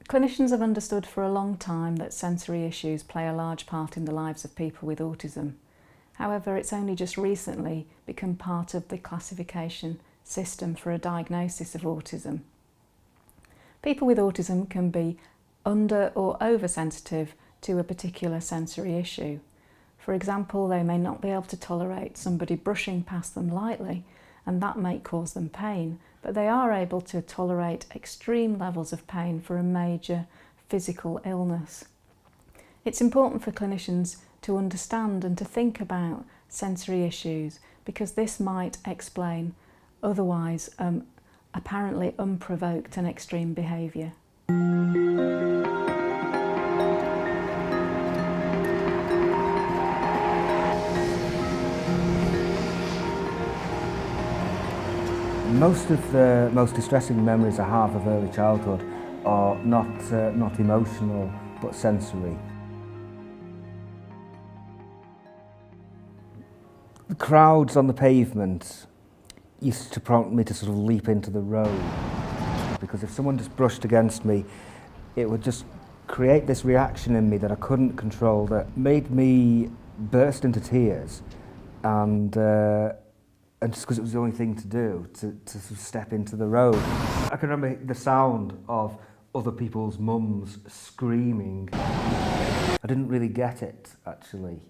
Clinicians have understood for a long time that sensory issues play a large part in the lives of people with autism. However, it's only just recently become part of the classification system for a diagnosis of autism. People with autism can be under or oversensitive to a particular sensory issue. For example, they may not be able to tolerate somebody brushing past them lightly, and that may cause them pain, but they are able to tolerate extreme levels of pain for a major physical illness. It's important for clinicians to understand and to think about sensory issues, because this might explain otherwise apparently unprovoked and extreme behaviour. Most of the most distressing memories I have of early childhood are not emotional, but sensory. The crowds on the pavement used to prompt me to sort of leap into the road, because if someone just brushed against me, it would just create this reaction in me that I couldn't control that made me burst into tears, and just because it was the only thing to do, to sort of step into the road. I can remember the sound of other people's mums screaming. I didn't really get it, actually.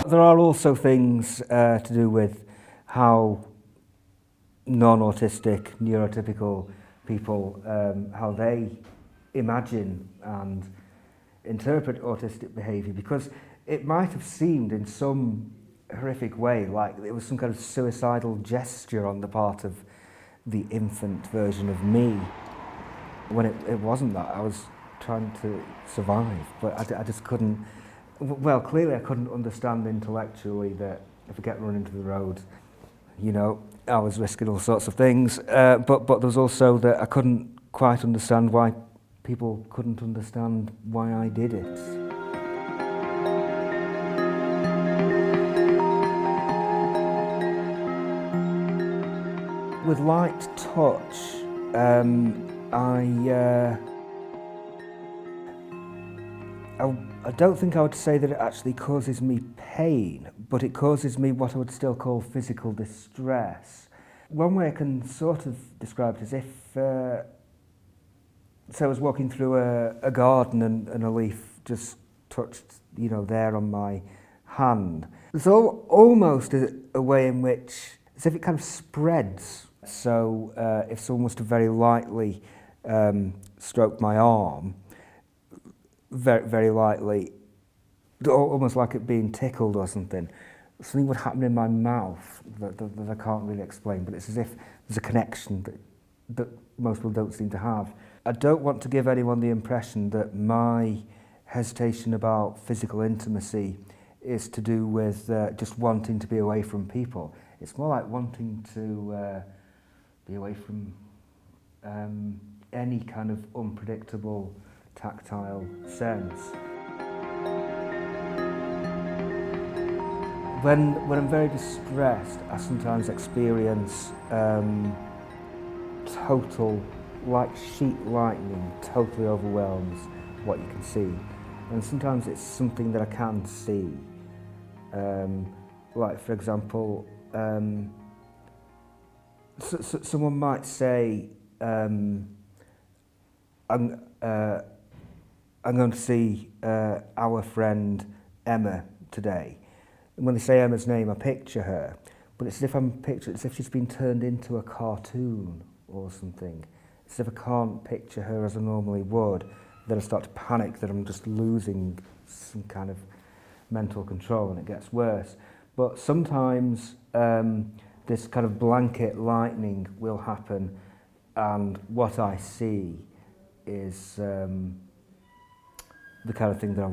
There are also things to do with how non-autistic, neurotypical people, how they imagine and interpret autistic behaviour, because it might have seemed in some horrific way like it was some kind of suicidal gesture on the part of the infant version of me, when it wasn't that. I was trying to survive, but I just couldn't, well, clearly I couldn't understand intellectually that if I get run into the road, you know, I was risking all sorts of things, but there was also that I couldn't quite understand why people couldn't understand why I did it. With light touch, I don't think I would say that it actually causes me pain, but it causes me what I would still call physical distress. One way I can sort of describe it is if, so I was walking through a garden and a leaf just touched, you know, there on my hand. There's almost a way in which, as if it kind of spreads. So if someone was to very lightly stroke my arm, very lightly, almost like it being tickled or something would happen in my mouth that I can't really explain, but it's as if there's a connection that most people don't seem to have. I don't want to give anyone the impression that my hesitation about physical intimacy is to do with just wanting to be away from people. It's more like wanting to be away from any kind of unpredictable tactile sense. When I'm very distressed, I sometimes experience total, like sheet lightning, totally overwhelms what you can see. And sometimes it's something that I can see. Like, for example, someone might say, I'm going to see our friend Emma today. And when they say Emma's name, I picture her, but it's as if it's as if she's been turned into a cartoon or something. It's as if I can't picture her as I normally would. Then I start to panic that I'm just losing some kind of mental control, and it gets worse. But sometimes this kind of blanket lightning will happen, and what I see is the kind of thing that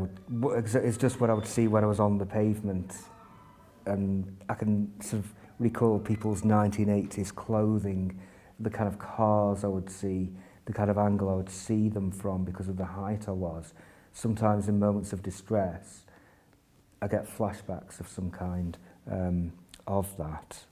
is just what I would see when I was on the pavement. And I can sort of recall people's 1980s clothing, the kind of cars I would see, the kind of angle I would see them from because of the height I was. Sometimes in moments of distress, I get flashbacks of some kind of that.